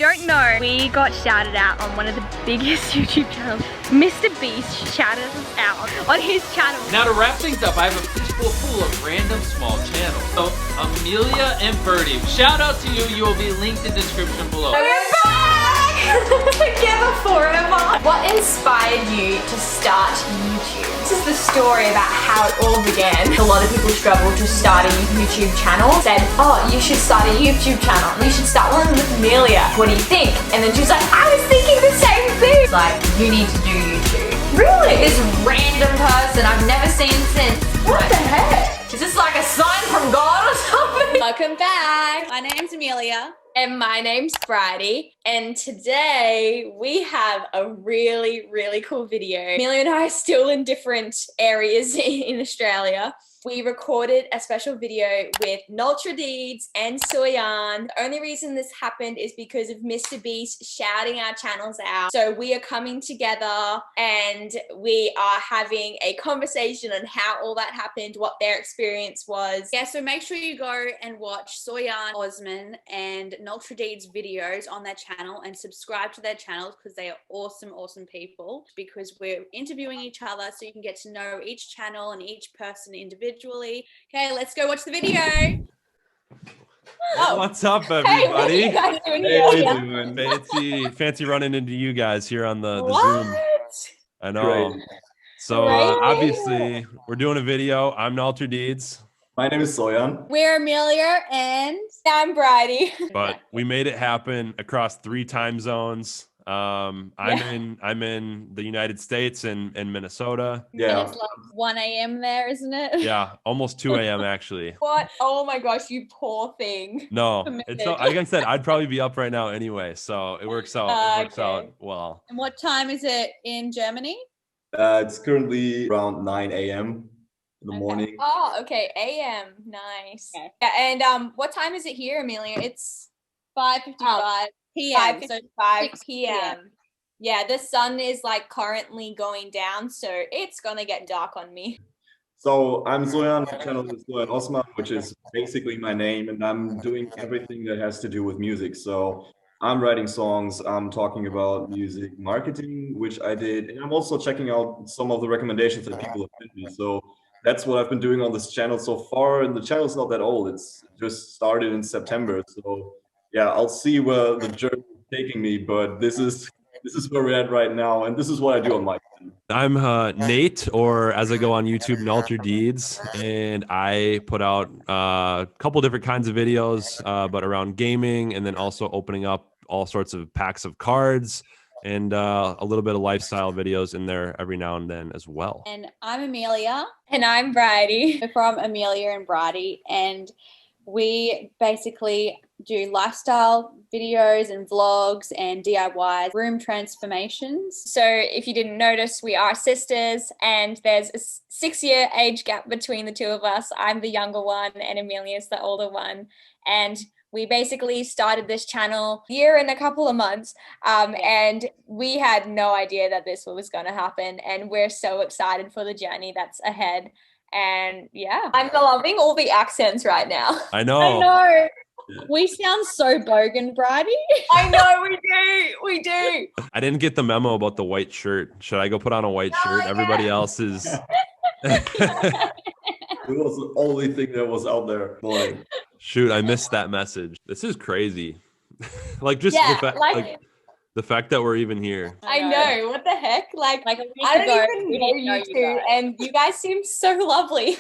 don't know, we got shouted out on one of the biggest YouTube channels. Mr. Beast shouted us out on his channel. Now to wrap things up, I have a fishbowl full of random small channels. So Amelia and Birdie, shout out to you. You will be linked in the description below. We're back! Together forever. What inspired you to start YouTube? This is the story about how it all began. A lot of people struggle to start a YouTube channel. Said, oh, you should start a YouTube channel. You should start one with Amelia. What do you think? And then she was like, I was thinking the same thing. Like, you need to do YouTube. Really? This random person I've never seen since. What the heck? Is this like a sign from God or something? Welcome back. My name's Amelia. And my name's Bridie, and today we have a really, really cool video. Amelia and I are still in different areas in Australia. We recorded a special video with Nultradides and Soyan. The only reason this happened is because of Mr. Beast shouting our channels out. So we are coming together and we are having a conversation on how all that happened, what their experience was. Yeah, so make sure you go and watch Soyan, Osman, and Nultradides videos on their channel and subscribe to their channels because they are awesome, awesome people. Because we're interviewing each other so you can get to know each channel and each person individually. Okay, let's go watch the video. Oh. What's up, everybody? Hey, what are you guys doing Hey, here? fancy running into you guys here on the What? Zoom. I know. Great. So Great. obviously we're doing a video. I'm Nultradides, My name is Soyan. We're Amelia and I'm Bridie. but we made it happen across 3 time zones. I'm in the United States and Minnesota. Yeah. it's like 1 a.m. there, isn't it? Yeah, almost 2 a.m. actually. What? Oh my gosh, you poor thing. No, Committed. it's so, like I said, I'd probably be up right now anyway, so it works out. It works Okay. out well. And what time is it in Germany? It's currently around 9 a.m. in the Okay. morning. Oh, okay. AM. Nice. Okay. Yeah, and what time is it here, Amelia? It's 5:55 p.m. So 5:55 6 p.m. Yeah, the sun is like currently going down, so it's gonna get dark on me. So I'm Soyan. My channel is Soyan Osman, which is basically my name, and I'm doing everything that has to do with music. So I'm writing songs, I'm talking about music marketing, which I did, and I'm also checking out some of the recommendations that people have sent me. So that's what I've been doing on this channel so far, and the channel's not that old. It's just started in September. So yeah, I'll see where the journey is taking me, but this is where we're at right now, and this is what I do on my channel. I'm Nate, or as I go on YouTube, Nultradides, and I put out a couple different kinds of videos, but around gaming, and then also opening up all sorts of packs of cards, and a little bit of lifestyle videos in there every now and then as well. and I'm Amelia. And I'm Bridie. We're from Amelia and Bridie, and we basically do lifestyle videos and vlogs and DIYs, room transformations. So if you didn't notice, we are sisters, and there's a 6-year age gap between the two of us. I'm the younger one and Amelia's the older one. And we basically started this channel a year and a couple of months, and we had no idea that this was going to happen, and we're so excited for the journey that's ahead. And yeah, I'm loving all the accents right now. I know. I know. We sound so bogan, Bridie. I know, we do. I didn't get the memo about the white shirt. Should I go put on a white shirt? yeah. Everybody else is. It was the only thing that was out there. Boy. Shoot, I missed that message. This is crazy. Like just Yeah, the fact, like- the fact that we're even here. I know, what the heck? Like Like a week I ago, don't we even know didn't know you you two, guys. and you guys seem so lovely.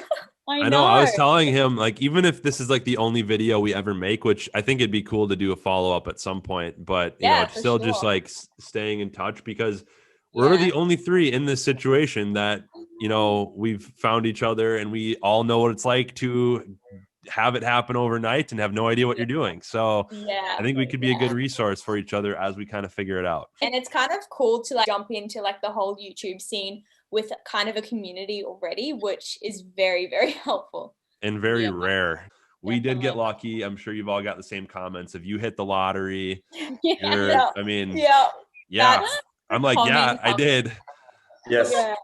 I know. I was telling him, like, even if this is like the only video we ever make, which I think it'd be cool to do a follow up at some point, but you Yeah, know, for still just sure. like staying in touch, because we're Yeah. the only 3 in this situation that, you know, we've found each other, and we all know what it's like to have it happen overnight and have no idea what you're doing. So Yeah. I think we could be a good resource for each other as we kind of figure it out. And it's kind of cool to like jump into like the whole YouTube scene with kind of a community already, which is very, very helpful. And very Yeah. rare. We did get Definitely. lucky. I'm sure you've all got the same comments. If you hit the lottery, you're, Yeah. I mean, Yeah. yeah. That's I'm like, yeah, common. I did. Yes. Yeah.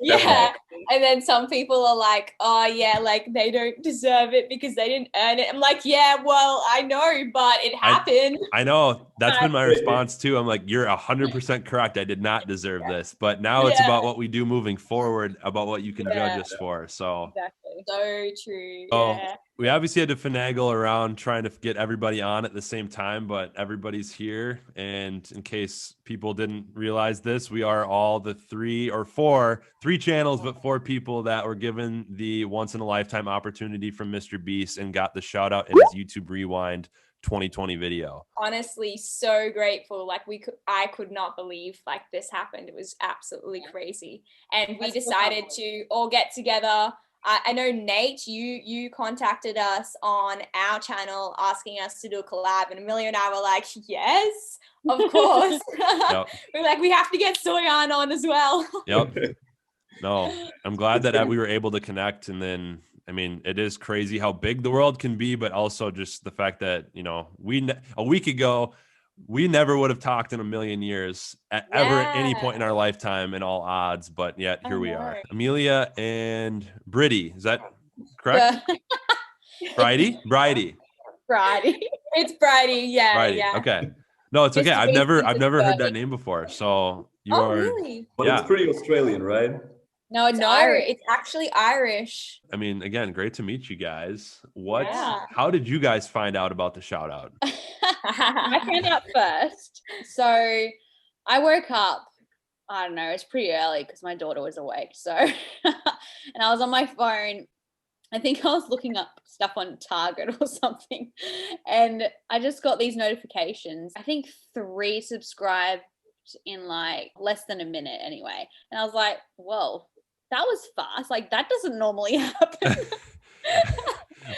Yeah. And then some people are like, oh yeah, like they don't deserve it because they didn't earn it. I'm like, yeah, well, I know, but it happened. I know that's been my response too. I'm like, you're 100% correct. I did not deserve this, but now it's about what we do moving forward, about what you can judge us for. So Exactly. So true. Oh, Yeah. we obviously had to finagle around trying to get everybody on at the same time, but everybody's here. And in case people didn't realize this, we are all the three channels, but 4 people that were given the once in a lifetime opportunity from Mr. Beast and got the shout out in his YouTube Rewind 2020 video. Honestly, so grateful. Like I could not believe like this happened. It was absolutely crazy. And we decided to all get together. I know Nate, you contacted us on our channel asking us to do a collab, and Amelia and I were like, yes, of course. Yep. We're like, we have to get Soyan on as well. Yep. No, I'm glad that we were able to connect. And then, I mean, it is crazy how big the world can be, but also just the fact that, you know, a week ago, we never would have talked in a million years ever at any point in our lifetime in all odds, but yet here we are. Amelia and Bridie, is that correct? Bridie? It's Bridie, yeah. Bridie. Yeah. Okay. No, it's okay. I've never heard that name before. So you are really? But it's pretty Australian, right? No, it's actually Irish. I mean, again, great to meet you guys. How did you guys find out about the shout out? I found out first. So I woke up, I don't know, it's pretty early because my daughter was awake. So, and I was on my phone. I think I was looking up stuff on Target or something. And I just got these notifications. I think 3 subscribed in like less than a minute anyway. And I was like, whoa, that was fast. Like that doesn't normally happen.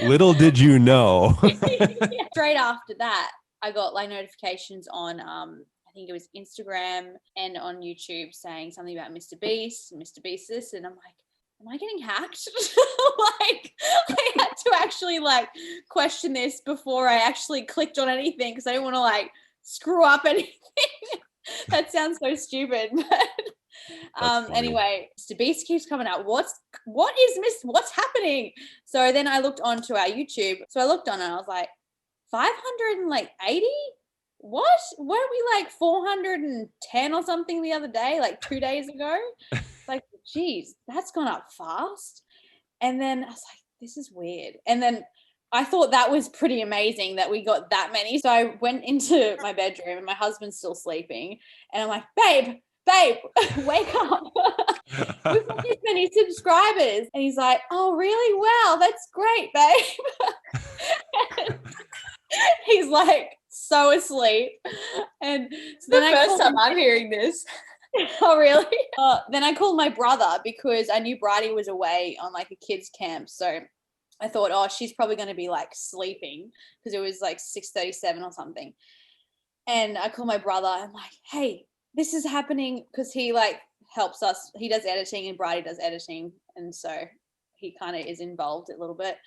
Little did you know. Straight after that, I got like notifications on I think it was Instagram and on YouTube saying something about Mr. Beast this, and I'm like, am I getting hacked? Like I had to actually like question this before I actually clicked on anything because I didn't want to like screw up anything. That sounds so stupid, but anyway, Mr. Beast keeps coming out. What's happening? So then I looked onto our YouTube. So I looked on it and I was like, 580? What? Weren't we like 410 or something the other day, like 2 days ago? Like, geez, that's gone up fast. And then I was like, this is weird. And then I thought that was pretty amazing that we got that many. So I went into my bedroom and my husband's still sleeping. And I'm like, babe, wake up. We've got this many subscribers. And he's like, oh, really? Wow, that's great, babe. He's like so asleep. And so then the first time I'm hearing this. Oh, really? Then I called my brother because I knew Bridie was away on like a kids camp. So I thought, oh, she's probably going to be like sleeping because it was like 6:37 or something. And I called my brother. I'm like, hey, this is happening because he like helps us. He does editing and Bridie does editing. And so he kind of is involved a little bit.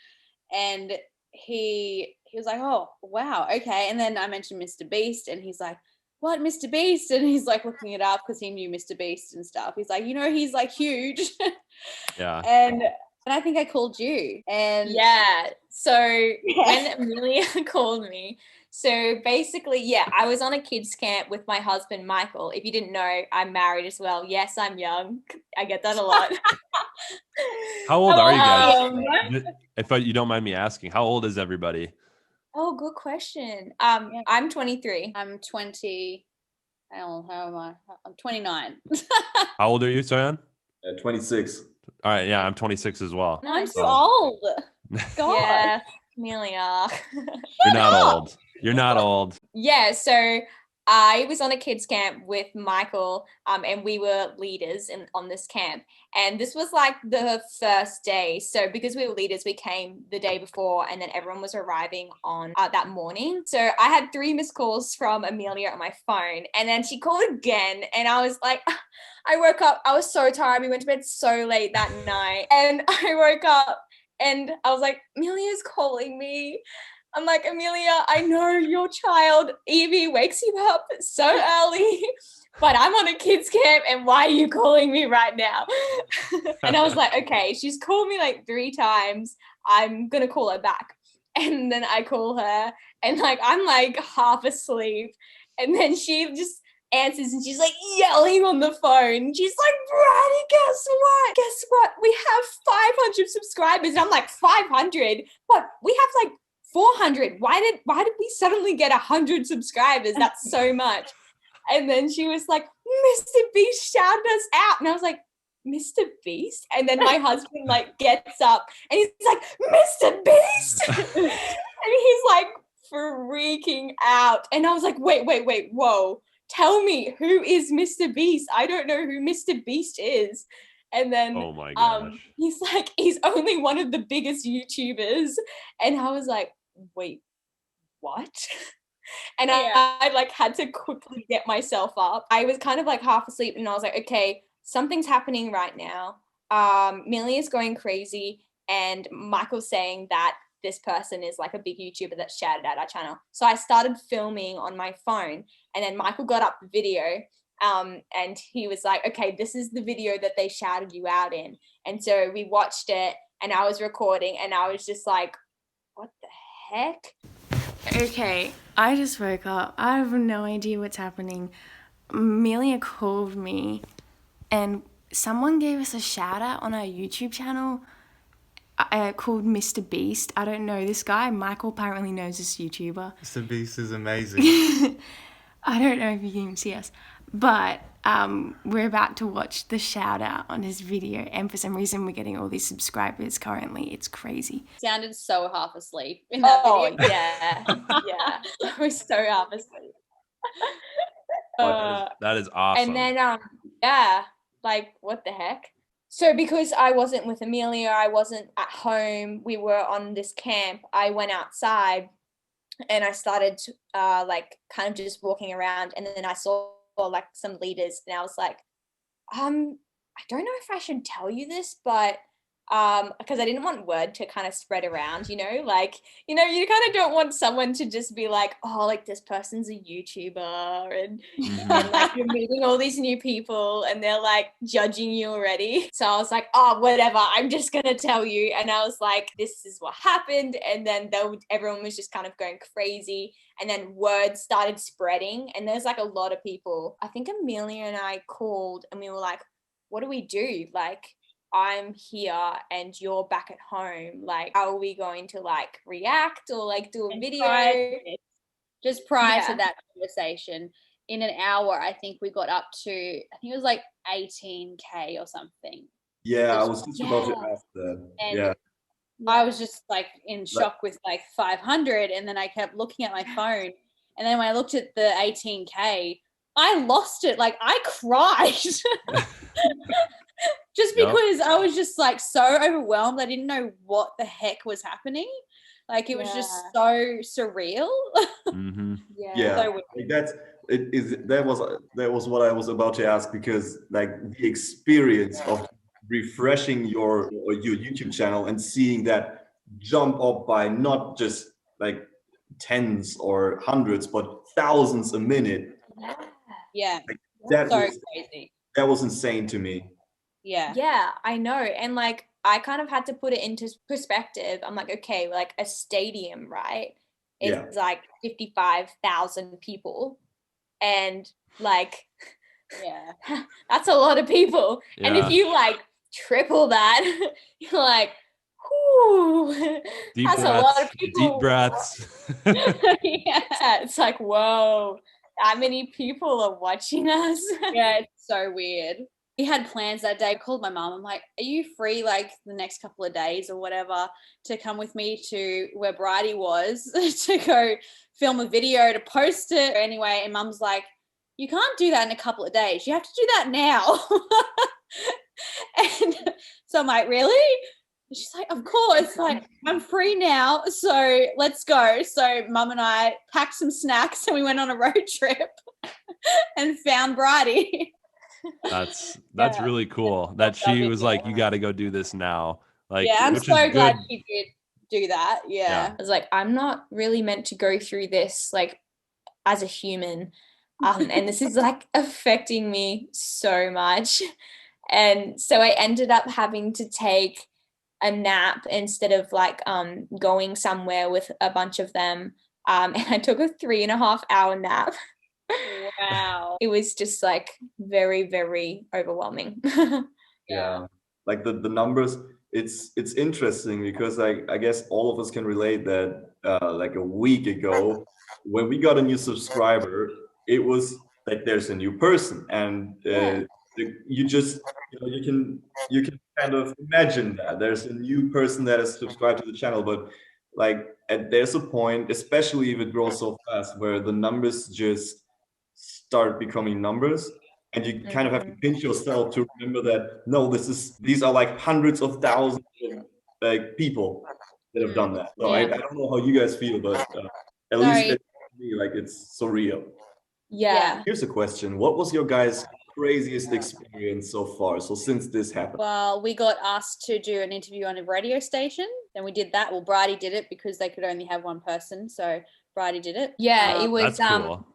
And he was like, oh, wow. Okay. And then I mentioned Mr. Beast and he's like, what, Mr. Beast? And he's like looking it up because he knew Mr. Beast and stuff. He's like, you know, he's like huge. Yeah. And I think I called you. And yeah. So when Amelia called me, so basically, I was on a kids camp with my husband, Michael. If you didn't know, I'm married as well. Yes, I'm young. I get that a lot. How old are you guys? If you don't mind me asking, how old is everybody? Oh, good question. I'm 23. I'm 20. How am I? I'm 29. How old are you, Soyan? 26. All right, yeah, I'm 26 as well. I'm so old. God. Yeah, Amelia. You're not old. You're not old. Yeah, so I was on a kids camp with Michael, and we were leaders on this camp. And this was like the first day. So because we were leaders, we came the day before, and then everyone was arriving on that morning. So I had 3 missed calls from Amelia on my phone, and then she called again, and I was like, I woke up, I was so tired. We went to bed so late that night, and I woke up, and I was like, Amelia's calling me. I'm like, Amelia, I know your child, Evie, wakes you up so early but I'm on a kids camp and why are you calling me right now? And I was like, okay, she's called me like 3 times. I'm going to call her back. And then I call her and like, I'm like half asleep. And then she just answers and she's like yelling on the phone. She's like, Bridie, guess what? Guess what? We have 500 subscribers. And I'm like, 500? But we have like 400. Why did we suddenly get 100 subscribers? That's so much. And then she was like, Mr. Beast shouted us out. And I was like, Mr. Beast? And then my husband like gets up and he's like, Mr. Beast? And he's like freaking out. And I was like, wait, whoa. Tell me, who is Mr. Beast? I don't know who Mr. Beast is. And then Oh my gosh. he's like, he's only one of the biggest YouTubers. And I was like, wait, what? And I like had to quickly get myself up. I was kind of like half asleep and I was like, okay, something's happening right now. Millie is going crazy and Michael's saying that this person is like a big YouTuber that shouted at our channel. So I started filming on my phone and then Michael got up the video and he was like, okay, this is the video that they shouted you out in. And so we watched it and I was recording and I was just like, what the heck? Okay, I just woke up. I have no idea what's happening. Amelia called me and someone gave us a shout out on our YouTube channel called Mr. Beast. I don't know this guy. Michael apparently knows this YouTuber. Mr. Beast is amazing. I don't know if you can see us, but we're about to watch the shout out on his video and for some reason we're getting all these subscribers currently. It's crazy. Sounded so half asleep in that video. Yeah. I was so half asleep. That is awesome. And then, like, what the heck? So because I wasn't with Amelia, I wasn't at home, we were on this camp, I went outside and I started like kind of just walking around and then I saw like some leaders and I was like, I don't know if I should tell you this, but because I didn't want word to kind of spread around, you kind of don't want someone to just be like, oh, like this person's a YouTuber and like you're meeting all these new people and they're like judging you already. So I was like, oh, whatever, I'm just gonna tell you. And I was like, this is what happened. And then everyone was just kind of going crazy. And then word started spreading and there's like a lot of people. I think Amelia and I called and we were like, what do we do? Like, I'm here and you're back at home. Like, how are we going to like react or like do a video? Just prior to that conversation, in an hour, I think we got up to, I think it was like 18K or something. Yeah, I was just about to ask that. And I was just like in shock with like 500 and then I kept looking at my phone and then when I looked at the 18K, I lost it. Like I cried. Just because I was just like so overwhelmed. I didn't know what the heck was happening. Like it was just so surreal. Mm-hmm. Yeah, So like that was what I was about to ask because like the experience of refreshing your YouTube channel and seeing that jump up by not just like tens or hundreds but thousands a minute. Yeah. Like, that So was crazy. that was insane to me. Yeah, I know. And like I kind of had to put it into perspective. I'm like, okay, like a stadium, right? It's like 55,000 people. And like that's a lot of people. Yeah. And if you like triple that, you're like, whoo, that's a lot of people. Deep breaths. Yeah, it's like, whoa, that many people are watching us. Yeah, it's so weird. We had plans that day. I called my mom. I'm like, are you free like the next couple of days or whatever to come with me to where Bridie was to go film a video to post it anyway? And Mum's like, you can't do that in a couple of days. You have to do that now. And so I'm like, really? And she's like, of course. Like, I'm free now. So let's go. So Mum and I packed some snacks and we went on a road trip and found Bridie. That's really cool that she was like, you got to go do this now. Like, yeah, I'm which so is glad good. she did do that. Yeah. I was like, I'm not really meant to go through this like as a human. And this is like affecting me so much. And so I ended up having to take a nap instead of like going somewhere with a bunch of them. And I took a 3.5 hour nap. Wow. It was just like very, very overwhelming. Yeah, like the numbers, it's interesting because I guess all of us can relate that like a week ago when we got a new subscriber, it was like there's a new person, and you just you can kind of imagine that there's a new person that is subscribed to the channel, but like there's a point, especially if it grows so fast, where the numbers just start becoming numbers, and you kind of have to pinch yourself to remember that no, these are like hundreds of thousands of like people that have done that. So I don't know how you guys feel, but at least Sorry. for me, like it's surreal. Yeah. Here's a question: what was your guys' craziest experience so far? So since this happened, Well, we got asked to do an interview on a radio station. Then we did that. Well, Bridie did it because they could only have one person. So Bridie did it. Yeah, it was That's cool.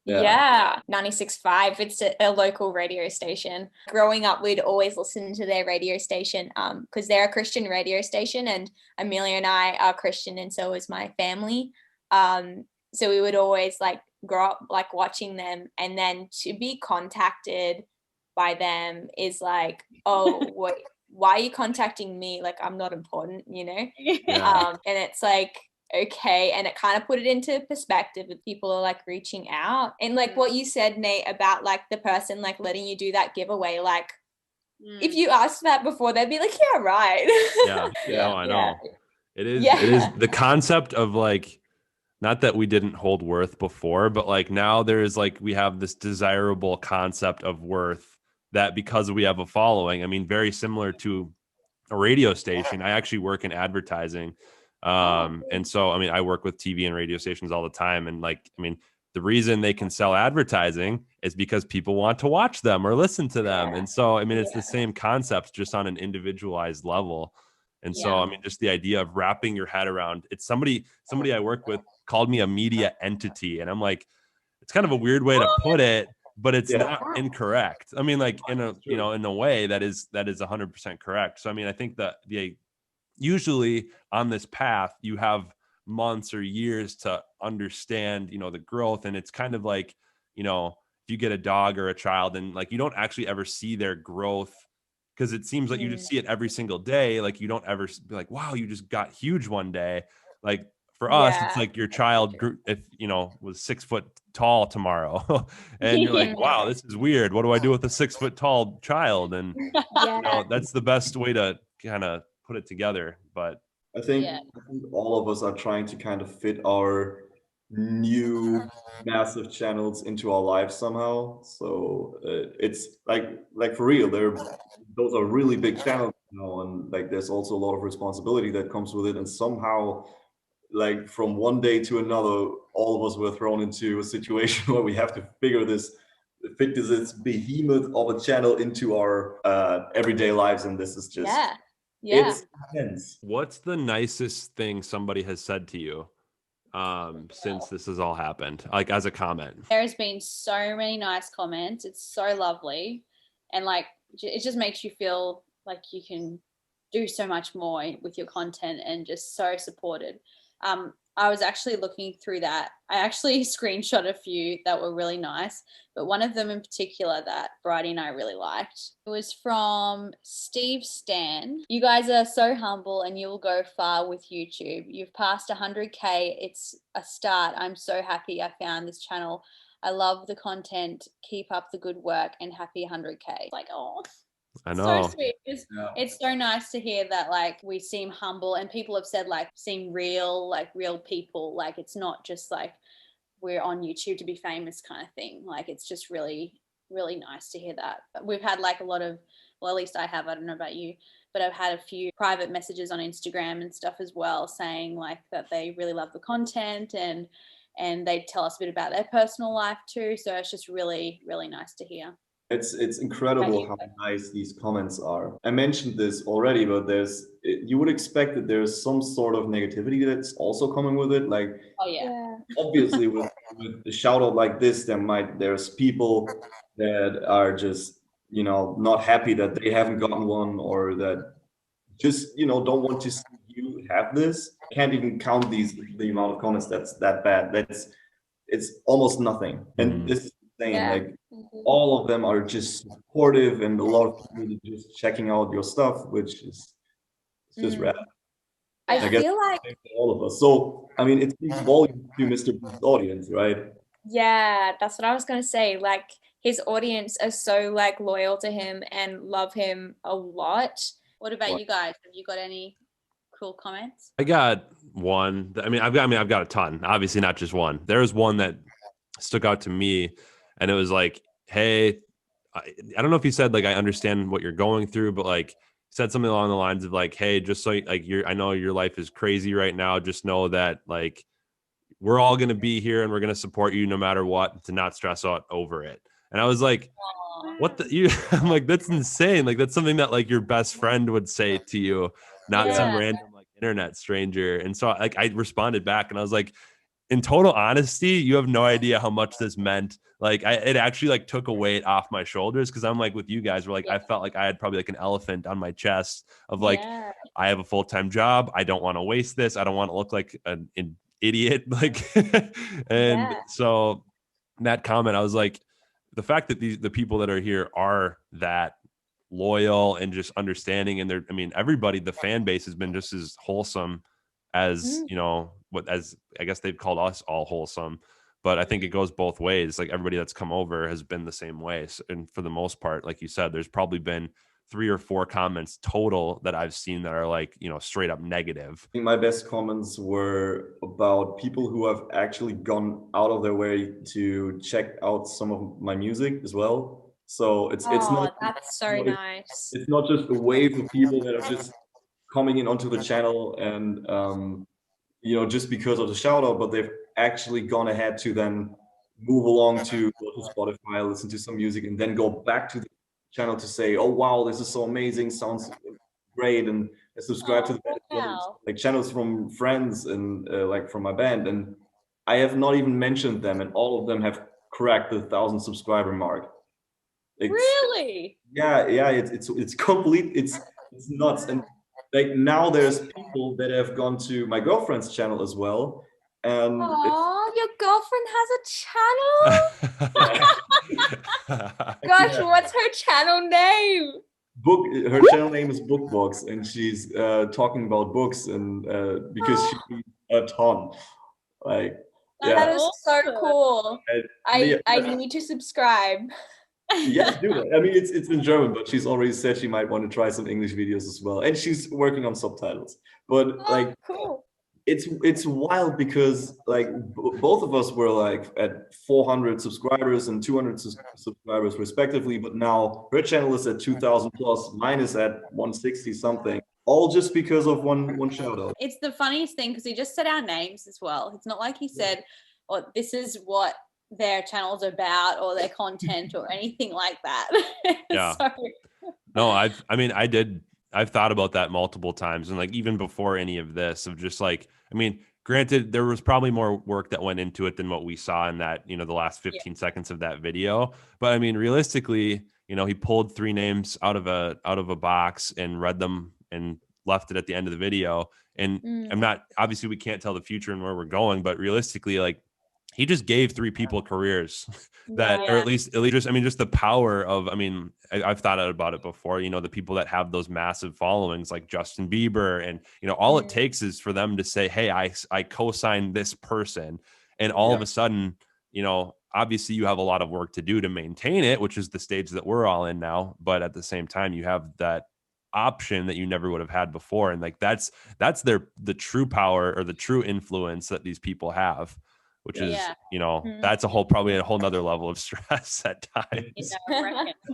Yeah, 96.5. It's a local radio station. Growing up, we'd always listen to their radio station because they're a Christian radio station, and Amelia and I are Christian, and so is my family. So we would always like grow up like watching them, and then to be contacted by them is like, oh, why are you contacting me? Like, I'm not important, you know? Yeah. And it's like, okay, and it kind of put it into perspective if people are like reaching out. And like what you said, Nate, about like the person like letting you do that giveaway, like if you asked that before, they'd be like, yeah, right. Yeah. No, I know. It is Yeah. the concept of like, not that we didn't hold worth before, but like now there is like, we have this desirable concept of worth that because we have a following. I mean, very similar to a radio station. I actually work in advertising. And so, I mean, I work with TV and radio stations all the time. And like, I mean, the reason they can sell advertising is because people want to watch them or listen to them. And so, I mean, it's the same concept, just on an individualized level. And so, I mean, just the idea of wrapping your head around it's somebody I work with called me a media entity. And I'm like, it's kind of a weird way to put it, but it's not incorrect. I mean, like in a, you know, in a way that is 100% correct. So, I mean, I think that usually on this path, you have months or years to understand, you know, the growth. And it's kind of like, you know, if you get a dog or a child and like, you don't actually ever see their growth because it seems like you just see it every single day. Like you don't ever be like, wow, you just got huge one day. Like for us, it's like your child grew, if you know, was 6 foot tall tomorrow and you're like, wow, this is weird. What do I do with a 6 foot tall child? And you know, that's the best way to kind of put it together. But I think all of us are trying to kind of fit our new massive channels into our lives somehow. So it's like for real, those are really big channels now, and like there's also a lot of responsibility that comes with it. And somehow, like from one day to another, all of us were thrown into a situation where we have to fit this behemoth of a channel into our everyday lives, and this is just it's intense. What's the nicest thing somebody has said to you since this has all happened, like as a comment? There's been so many nice comments. It's so lovely, and like it just makes you feel like you can do so much more with your content, and just so supported. I was actually looking through that. I actually screenshot a few that were really nice, but one of them in particular that Bridie and I really liked, it was from Steve Stan. You guys are so humble and you will go far with YouTube. You've passed 100K. It's a start. I'm so happy I found this channel. I love the content. Keep up the good work and happy 100K. Like, oh, I know. So sweet. It's so nice to hear that like we seem humble, and people have said like seem real, like real people. Like it's not just like we're on YouTube to be famous kind of thing. Like it's just really, really nice to hear that. But we've had like a lot of, well, at least I have, I don't know about you, but I've had a few private messages on Instagram and stuff as well saying like that they really love the content, and they tell us a bit about their personal life too. So it's just really, really nice to hear. It's incredible how nice these comments are. I mentioned this already, but you would expect that there's some sort of negativity that's also coming with it. Like, obviously with with a shout out like this, there's people that are just, you know, not happy that they haven't gotten one, or that just, you know, don't want to see you have this. Can't even count the amount of comments that's that bad. It's almost nothing. And this is insane. Yeah. Like all of them are just supportive, and a lot of people are just checking out your stuff, which is just rad. I guess feel like, for all of us. So I mean, it speaks volumes to Mr. Beast's audience, right? yeah, that's what I was gonna say. Like his audience are so like loyal to him and love him a lot. What about you guys? Have you got any cool comments? I got one. I've got a ton. Obviously, not just one. There was one that stuck out to me, and it was like, "Hey, I don't know if he said like I understand what you're going through, but like said something along the lines of like, hey, just so like I know your life is crazy right now. Just know that like we're all gonna be here and we're gonna support you no matter what. To not stress out over it." And I was like, what the you I'm like, that's insane. Like that's something that like your best friend would say to you, not some random like internet stranger. And so like I responded back and I was like, in total honesty, you have no idea how much this meant. Like it actually like took a weight off my shoulders, because I'm like with you guys, where like I felt like I had probably like an elephant on my chest of like, I have a full-time job. I don't want to waste this. I don't want to look like an idiot. Like, and so that comment, I was like, the fact that the people that are here are that loyal and just understanding, and they're, I mean, everybody, the fan base has been just as wholesome as, you know, as I guess they've called us all wholesome, but I think it goes both ways. Like everybody that's come over has been the same way. So, and for the most part, like you said, there's probably been 3 or 4 comments total that I've seen that are like, you know, straight up negative. I think my best comments were about people who have actually gone out of their way to check out some of my music as well. So it's not, that's so nice. It's not just a wave of people that are just coming in onto the channel and you know, just because of the shout out, but they've actually gone ahead to then move along to go to Spotify, listen to some music, and then go back to the channel to say, oh wow, this is so amazing, sounds great, and subscribe to the like channels from friends and like from my band. And I have not even mentioned them, and all of them have cracked the 1,000 subscriber mark. Really? Yeah, it's complete, it's nuts. And like now there's people that have gone to my girlfriend's channel as well. And your girlfriend has a channel? Gosh, what's her channel name? Her channel name is Bookbox, and she's talking about books, and because she reads a ton. Like, yeah. That is so cool. I need to subscribe. Yeah, do it. I mean, it's in German, but she's already said she might want to try some English videos as well, and she's working on subtitles. But like, cool. It's wild because like both of us were like at 400 subscribers and 200 subscribers respectively, but now her channel is at 2,000 plus, mine is at 160 something, all just because of one shout out. It's the funniest thing because he just said our names as well. It's not like he said, "Oh, this is what their channel's about," or their content or anything like that. Yeah. No, I've thought about that multiple times, and like even before any of this, of just like, I mean, granted, there was probably more work that went into it than what we saw in that, you know, the last 15 seconds of that video. But I mean, realistically, you know, he pulled 3 names out of a box and read them and left it at the end of the video. And I'm not, obviously we can't tell the future and where we're going, but realistically, like, he just gave 3 people careers that, or at least just, I mean, just the power of, I mean, I've thought about it before, you know, the people that have those massive followings like Justin Bieber, and, you know, all it takes is for them to say, hey, I co-signed this person. And all of a sudden, you know, obviously you have a lot of work to do to maintain it, which is the stage that we're all in now. But at the same time, you have that option that you never would have had before. And like, that's the true power or the true influence that these people have, which is, you know, that's probably a whole nother level of stress at times.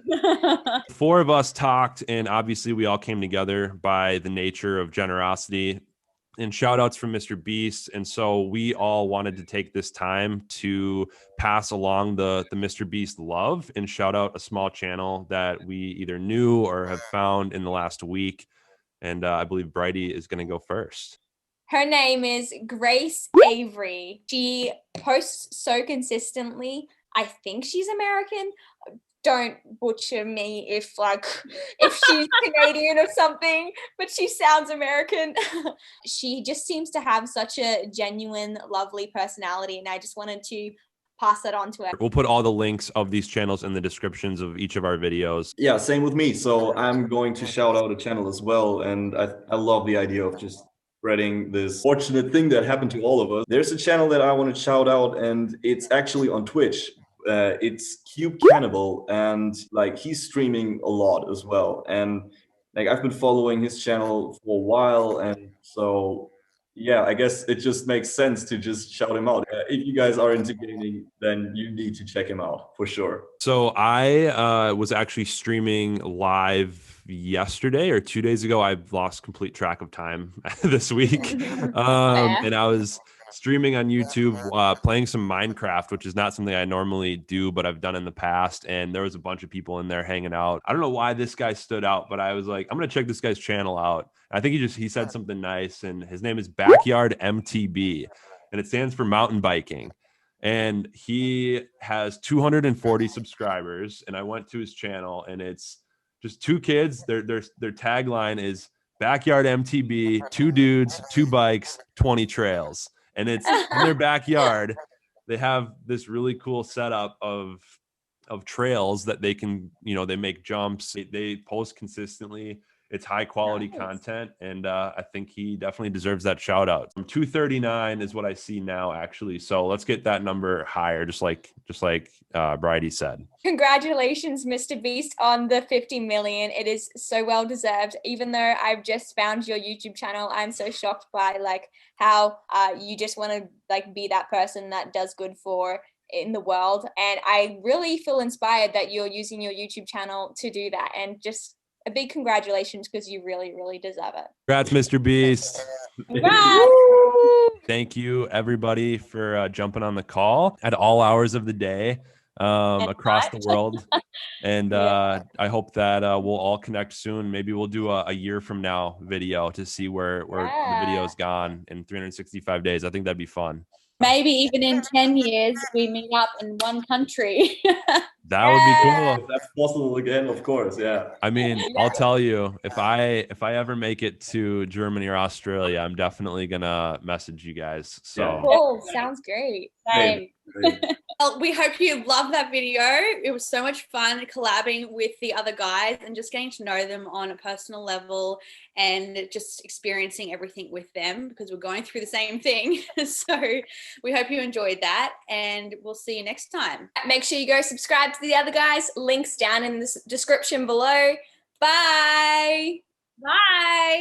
Yeah, 4 of us talked, and obviously we all came together by the nature of generosity and shout outs from Mr. Beast. And so we all wanted to take this time to pass along the Mr. Beast love and shout out a small channel that we either knew or have found in the last week. And I believe Brighty is going to go first. Her name is Grace Avery. She posts so consistently. I think she's American. Don't butcher me if she's Canadian or something, but she sounds American. She just seems to have such a genuine, lovely personality, and I just wanted to pass that on to her. We'll put all the links of these channels in the descriptions of each of our videos. Yeah, same with me. So I'm going to shout out a channel as well. And I love the idea of just spreading this fortunate thing that happened to all of us. There's a channel that I want to shout out, and it's actually on Twitch. It's Cube Cannibal, and like he's streaming a lot as well. And like I've been following his channel for a while, and so yeah, I guess it just makes sense to just shout him out. If you guys are into gaming, then you need to check him out for sure. So I was actually streaming live yesterday or 2 days ago. I've lost complete track of time this week. And I was streaming on YouTube, playing some Minecraft, which is not something I normally do, but I've done in the past. And there was a bunch of people in there hanging out. I don't know why this guy stood out, but I was like, I'm going to check this guy's channel out. I think he said something nice, and his name is Backyard MTB, and it stands for mountain biking. And he has 240 subscribers. And I went to his channel, and it's just two kids. Their tagline is Backyard MTB, 2 dudes, 2 bikes, 20 trails. And it's in their backyard. They have this really cool setup of trails that they can, they make jumps. They post consistently. It's high quality content, and I think he definitely deserves that shout out. 239 is what I see now, actually. So let's get that number higher, just like Bridie said. Congratulations, Mr. Beast, on the 50 million. It is so well deserved. Even though I've just found your YouTube channel, I'm so shocked by how you just want to be that person that does good for in the world. And I really feel inspired that you're using your YouTube channel to do that, and just a big congratulations, because you really, really deserve it. Congrats, Mr. Beast. Congrats. Thank you, everybody, for jumping on the call at all hours of the day across the world. And I hope that we'll all connect soon. Maybe we'll do a year from now video to see where the video's gone in 365 days. I think that'd be fun. Maybe even in 10 years, we meet up in one country. That would be cool. If that's possible again, of course. Yeah. I mean, I'll tell you, if I ever make it to Germany or Australia, I'm definitely gonna message you guys. So Cool. Sounds great. Same. Well, we hope you love that video. It was so much fun collabing with the other guys and just getting to know them on a personal level and just experiencing everything with them, because we're going through the same thing. So we hope you enjoyed that, and we'll see you next time. Make sure you go subscribe to the other guys. Links down in the description below. Bye. Bye.